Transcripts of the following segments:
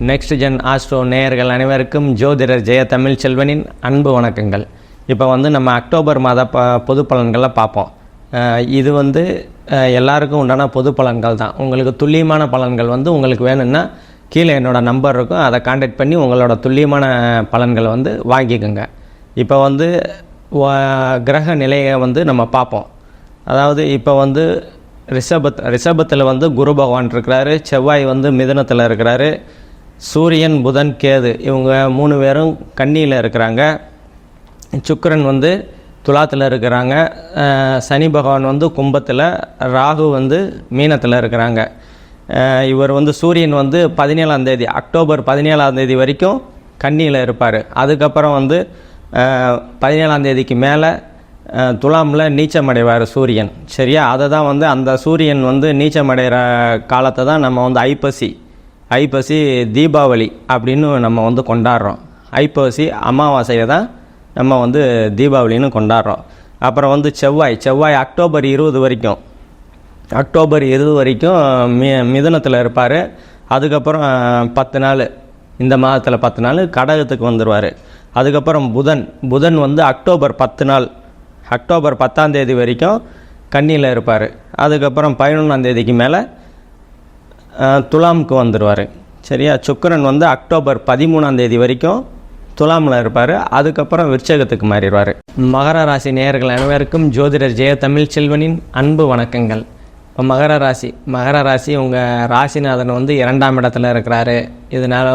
Next gen astro நேயர்கள் அனைவருக்கும் ஜோதிடர் ஜெய தமிழ் செல்வனின் அன்பு வணக்கங்கள். இப்போ நம்ம அக்டோபர் மாத பொது பலன்களை பார்ப்போம். இது எல்லாருக்கும் உண்டான பொது பலன்கள் தான். உங்களுக்கு துல்லியமான பலன்கள் உங்களுக்கு வேணும்னா கீழே என்னோடய நம்பர் இருக்கும், அதை கான்டாக்ட் பண்ணி உங்களோட துல்லியமான பலன்களை வாங்கிக்கோங்க. இப்போ கிரக நிலையை நம்ம பார்ப்போம். அதாவது இப்போ ரிஷபத்தில் குரு பகவான் இருக்கிறாரு, செவ்வாய் மிதுனத்தில் இருக்கிறாரு, சூரியன் புதன் கேது இவங்க 3 பேரும் கன்னியில் இருக்கிறாங்க, சுக்கிரன் துலாத்தில் இருக்கிறாங்க, சனி பகவான் கும்பத்தில், ராகு மீனத்தில் இருக்கிறாங்க. இவர் சூரியன் 17ஆம் தேதி அக்டோபர் 17ஆம் தேதி வரைக்கும் கன்னியில் இருப்பார். அதுக்கப்புறம் 17ஆம் தேதிக்கு மேலே துலாமில் நீச்சமடைவார் சூரியன். சரியா? அதை தான் அந்த சூரியன் நீச்சமடைகிற காலத்தை தான் நம்ம ஐப்பசி தீபாவளி அப்படின்னு நம்ம கொண்டாடுறோம். ஐப்பசி அமாவாசையை தான் நம்ம தீபாவளின்னு கொண்டாடுறோம். அப்புறம் செவ்வாய் அக்டோபர் 20 வரைக்கும் மிதுனத்தில் இருப்பார். அதுக்கப்புறம் 10 நாள், இந்த மாதத்தில் 10 நாள் கடகத்துக்கு வந்துடுவார். அதுக்கப்புறம் புதன் அக்டோபர் 10 நாள், அக்டோபர் 10ஆம் தேதி வரைக்கும் கன்னியில் இருப்பார். அதுக்கப்புறம் 11ஆம் தேதிக்கு மேலே துலாமுக்கு வந்துடுவார். சரியா? சுக்கிரன் அக்டோபர் 13ஆம் தேதி வரைக்கும் துலாமில் இருப்பார். அதுக்கப்புறம் விருச்சகத்துக்கு மாறிடுவார். மகர ராசி நேயர்கள் அனைவருக்கும் ஜோதிடர் ஜெய தமிழ் செல்வனின் அன்பு வணக்கங்கள். இப்போ மகர ராசி உங்கள் ராசிநாதன் 2ஆம் இடத்துல இருக்கிறாரு. இதனால்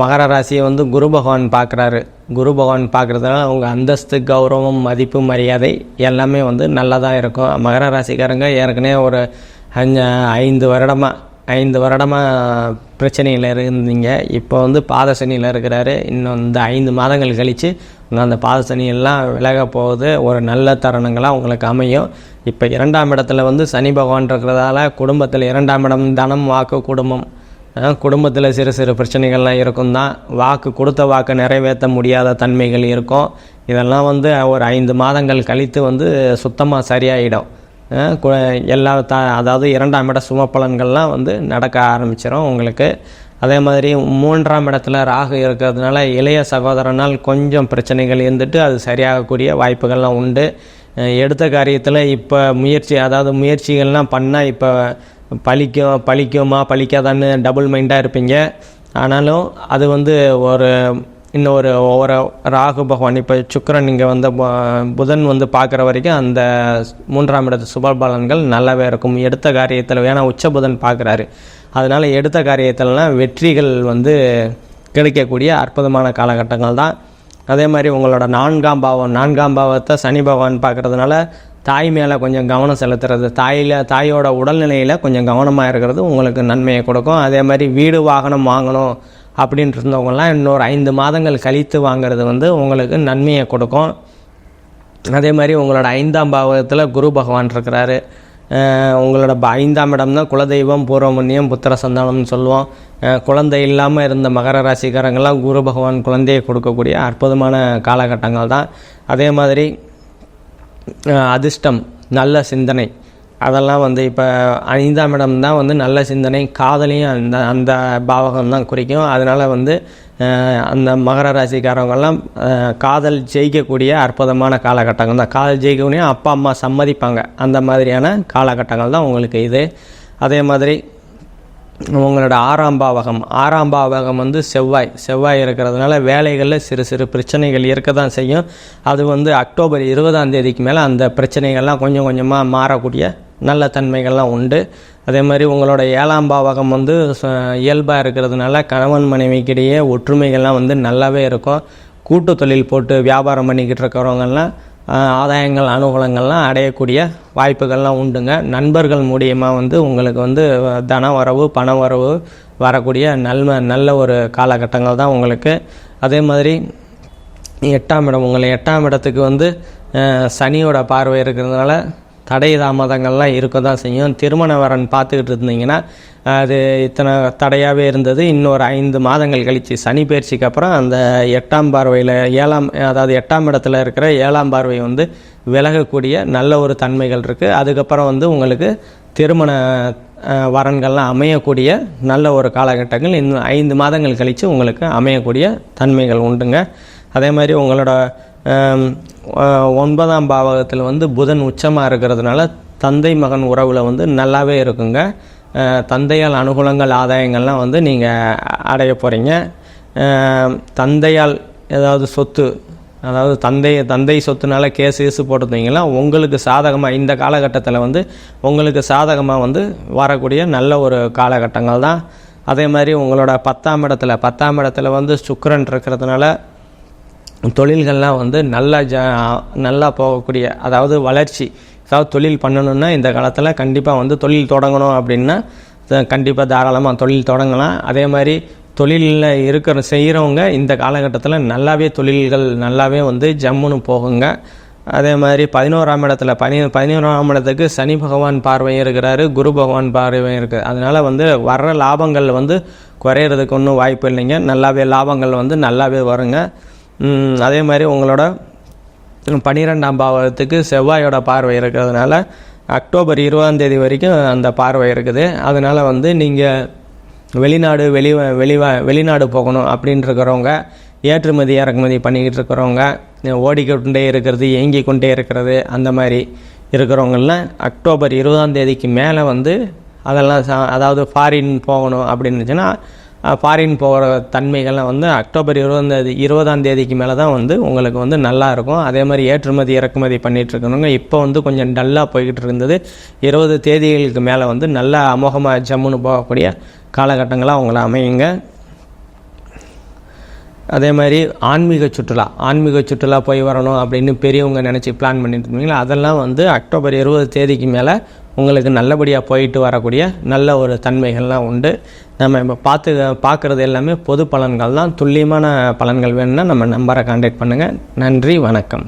மகர ராசியை குரு பகவான் பார்க்குறாரு. குரு பகவான் பார்க்குறதுனால அவங்க அந்தஸ்து, கௌரவம், மதிப்பு, மரியாதை எல்லாமே நல்லதாக இருக்கும். மகர ராசிக்காரங்க ஏற்கனவே ஒரு 5 வருடமாக பிரச்சனையில் இருந்தீங்க. இப்போ பாத சனியில் இருக்கிறாரு. இன்னும் இந்த 5 மாதங்கள் கழித்து அந்த பாத சனியெல்லாம் விலக போகுது. ஒரு நல்ல தருணங்களாக உங்களுக்கு அமையும். இப்போ 2ஆம் இடத்துல சனி பகவான் இருக்கிறதால குடும்பத்தில் 2ஆம் இடம் தனம், வாக்கு, குடும்பம், குடும்பத்தில் சிறு சிறு பிரச்சனைகள்லாம் இருக்கும் தான். கொடுத்த வாக்கை நிறைவேற்ற முடியாத தன்மைகள் இருக்கும். இதெல்லாம் ஒரு 5 மாதங்கள் கழித்து சுத்தமாக சரியாயிடும். அதாவது 2ஆம் இட சும பலன்கள்லாம் நடக்க ஆரம்பிச்சிடும் உங்களுக்கு. அதே மாதிரி 3ஆம் இடத்துல ராகு இருக்கிறதுனால இளைய சகோதரனால் கொஞ்சம் பிரச்சனைகள் இருந்துட்டு அது சரியாகக்கூடிய வாய்ப்புகள்லாம் உண்டு. எடுத்த காரியத்தில் இப்போ முயற்சிகள்லாம் பண்ணால் இப்போ பழிக்குமா பழிக்காதான்னு டபுள் மைண்டாக இருப்பீங்க. ஆனாலும் அது இன்னொரு ராகு பகவான் இப்போ சுக்கிரன் இங்கே புதன் பார்க்குற வரைக்கும் அந்த 3ஆம் இடத்து சுப பலன்கள் நல்லாவே இருக்கும். எடுத்த காரியத்தில் உச்ச புதன் பார்க்குறாரு. அதனால் எடுத்த காரியத்திலலாம் வெற்றிகள் கிடைக்கக்கூடிய அற்புதமான காலகட்டங்கள் தான். அதே மாதிரி உங்களோட 4ஆம் பாவத்தை சனி பகவான் பார்க்குறதுனால தாய் மேலே கொஞ்சம் கவனம் செலுத்துறது, தாயோட உடல்நிலையில் கொஞ்சம் கவனமாக இருக்கிறது உங்களுக்கு நன்மையை கொடுக்கும். அதே மாதிரி வீடு வாகனம் வாங்கணும் அப்படின்ட்டு இருந்தவங்கலாம் இன்னொரு 5 மாதங்கள் கழித்து வாங்கிறது உங்களுக்கு நன்மையை கொடுக்கும். அதே மாதிரி உங்களோட 5ஆம் பாவத்தில் குரு பகவான் இருக்கிறாரு. உங்களோட 5ஆம் இடம் தான் குலதெய்வம், பூர்வமுன்னியம், புத்திர சந்தானம்னு சொல்லுவோம். குழந்தை இல்லாமல் இருந்த மகர ராசிக்காரங்கள்லாம் குரு பகவான் குழந்தையை கொடுக்கக்கூடிய அற்புதமான காலகட்டங்கள் தான். அதே மாதிரி அதிர்ஷ்டம், நல்ல சிந்தனை, அதெல்லாம் இப்போ 5ஆம் இடம் தான் நல்ல சிந்தனை, காதலையும் அந்த பாவகம் தான் குறிக்கும். அதனால் அந்த மகர ராசிக்காரவங்கெல்லாம் காதல் ஜெயிக்கக்கூடிய அற்புதமான காலகட்டங்கள் தான். காதல் ஜெயிக்கக்கூடிய அப்பா அம்மா சம்மதிப்பாங்க, அந்த மாதிரியான காலகட்டங்கள் தான் உங்களுக்கு இது. அதே மாதிரி உங்களோட 6ஆம் பாவகம் செவ்வாய் இருக்கிறதுனால வேலைகளில் சிறு சிறு பிரச்சனைகள் இருக்க தான் செய்யும். அது அக்டோபர் 20ஆம் தேதிக்கு மேலே அந்த பிரச்சனைகள்லாம் கொஞ்சம் கொஞ்சமாக மாறக்கூடிய நல்ல தன்மைகள்லாம் உண்டு. அதே மாதிரி உங்களோட 7ஆம் பாவகம் இயல்பாக இருக்கிறதுனால கணவன் மனைவிக்கிடையே ஒற்றுமைகள்லாம் நல்லாவே இருக்கும். கூட்டு தொழில் போட்டு வியாபாரம் பண்ணிக்கிட்டு இருக்கிறவங்கெல்லாம் ஆதாயங்கள், அனுகூலங்கள்லாம் அடையக்கூடிய வாய்ப்புகள்லாம் உண்டுங்க. நண்பர்கள் மூலியமாக உங்களுக்கு தன வரவு, பண வரவு வரக்கூடிய நல்ல ஒரு காலகட்டங்கள் தான் உங்களுக்கு. அதே மாதிரி 8ஆம் இடம், உங்களை 8ஆம் இடத்துக்கு சனியோட பார்வை இருக்கிறதுனால தடை தாமதங்கள்லாம் இருக்க தான் செய்யும். திருமண வரன் பார்த்துக்கிட்டு இருந்தீங்கன்னா அது இத்தனை தடையாகவே இருந்தது. இன்னொரு 5 மாதங்கள் கழித்து சனி பயிற்சிக்கு அப்புறம் அந்த 8ஆம் பார்வையில் 8ஆம் இடத்துல இருக்கிற 7ஆம் பார்வை விலகக்கூடிய நல்ல ஒரு தன்மைகள் இருக்குது. அதுக்கப்புறம் உங்களுக்கு திருமண வரன்கள்லாம் அமையக்கூடிய நல்ல ஒரு காலகட்டங்கள் இன்னும் 5 மாதங்கள் கழித்து உங்களுக்கு அமையக்கூடிய தன்மைகள் உண்டுங்க. அதே மாதிரி உங்களோட 9ஆம் பாவகத்தில் வந்து புதன் உச்சமாக இருக்கிறதுனால தந்தை மகன் உறவில் வந்து நல்லாவே இருக்குங்க. தந்தையால் அனுகூலங்கள் ஆதாயங்கள்லாம் வந்து நீங்கள் அடைய போகிறீங்க. தந்தையால் ஏதாவது சொத்து, அதாவது தந்தை சொத்துனால கேஸு போட்டுருந்தீங்கன்னா உங்களுக்கு சாதகமாக இந்த காலகட்டத்தில் வந்து உங்களுக்கு சாதகமாக வந்து வரக்கூடிய நல்ல ஒரு காலகட்டங்கள் தான். அதே மாதிரி உங்களோட 10ஆம் இடத்துல வந்து சுக்கிரன் இருக்கிறதுனால தொழில்கள்லாம் வந்து நல்லா போகக்கூடிய, அதாவது வளர்ச்சி, அதாவது தொழில் பண்ணணுன்னா இந்த காலத்தில் கண்டிப்பாக வந்து தொழில் தொடங்கணும் அப்படின்னா கண்டிப்பாக தாராளமாக தொழில் தொடங்கலாம். அதே மாதிரி தொழிலில் செய்கிறவங்க இந்த காலகட்டத்தில் நல்லாவே தொழில்கள் நல்லாவே வந்து ஜம்முன்னு போகுங்க. அதே மாதிரி 11ஆம் இடத்துக்கு சனி பகவான் பார்வையும் இருக்கிறாரு, குரு பகவான் பார்வையும் இருக்குது. அதனால் வந்து வர்ற லாபங்கள் வந்து குறையிறதுக்கு ஒன்றும் வாய்ப்பு இல்லைங்க. நல்லாவே லாபங்கள் வந்து நல்லாவே வருங்க. அதே மாதிரி உங்களோட 12ஆம் பாவத்துக்கு செவ்வாயோட பார்வை இருக்கிறதுனால அக்டோபர் 20ஆம் தேதி வரைக்கும் அந்த பார்வை இருக்குது. அதனால் வந்து நீங்கள் வெளிநாடு போகணும் அப்படின்னு இருக்கிறவங்க, ஏற்றுமதி இறக்குமதி பண்ணிக்கிட்டு இருக்கிறவங்க, ஓடிக்கொண்டே இருக்கிறது, ஏங்கி கொண்டே இருக்கிறது, அந்த மாதிரி இருக்கிறவங்கெல்லாம் அக்டோபர் 20ஆம் தேதிக்கு மேலே வந்து அதெல்லாம் அதாவது ஃபாரின் போகணும் அப்படின்னு இருந்துச்சுன்னா ஃபாரின் போகிற தன்மைகள்லாம் வந்து அக்டோபர் 20ஆம் தேதிக்கு மேலே தான் வந்து உங்களுக்கு வந்து நல்லா இருக்கும். அதே மாதிரி ஏற்றுமதி இறக்குமதி பண்ணிகிட்ருக்கணுங்க. இப்போ வந்து கொஞ்சம் டல்லாக போய்கிட்டு இருந்தது. 20 தேதிகளுக்கு மேலே வந்து நல்லா அமோகமாக ஜம்முன்னு போகக்கூடிய காலகட்டங்களாக உங்களை அமையுங்க. அதே மாதிரி ஆன்மீக சுற்றுலா போய் வரணும் அப்படின்னு பெரியவங்க நினச்சி பிளான் பண்ணிட்டு இருந்தீங்களா, அதெல்லாம் வந்து அக்டோபர் 20 தேதிக்கு மேலே உங்களுக்கு நல்லபடியாக போயிட்டு வரக்கூடிய நல்ல ஒரு தன்மைகள்லாம் உண்டு. நம்ம இப்போ பார்க்குறது எல்லாமே பொது பலன்கள் தான். துல்லியமான பலன்கள் வேணும்னா நம்ம நம்பரை கான்டாக்ட் பண்ணுங்கள். நன்றி, வணக்கம்.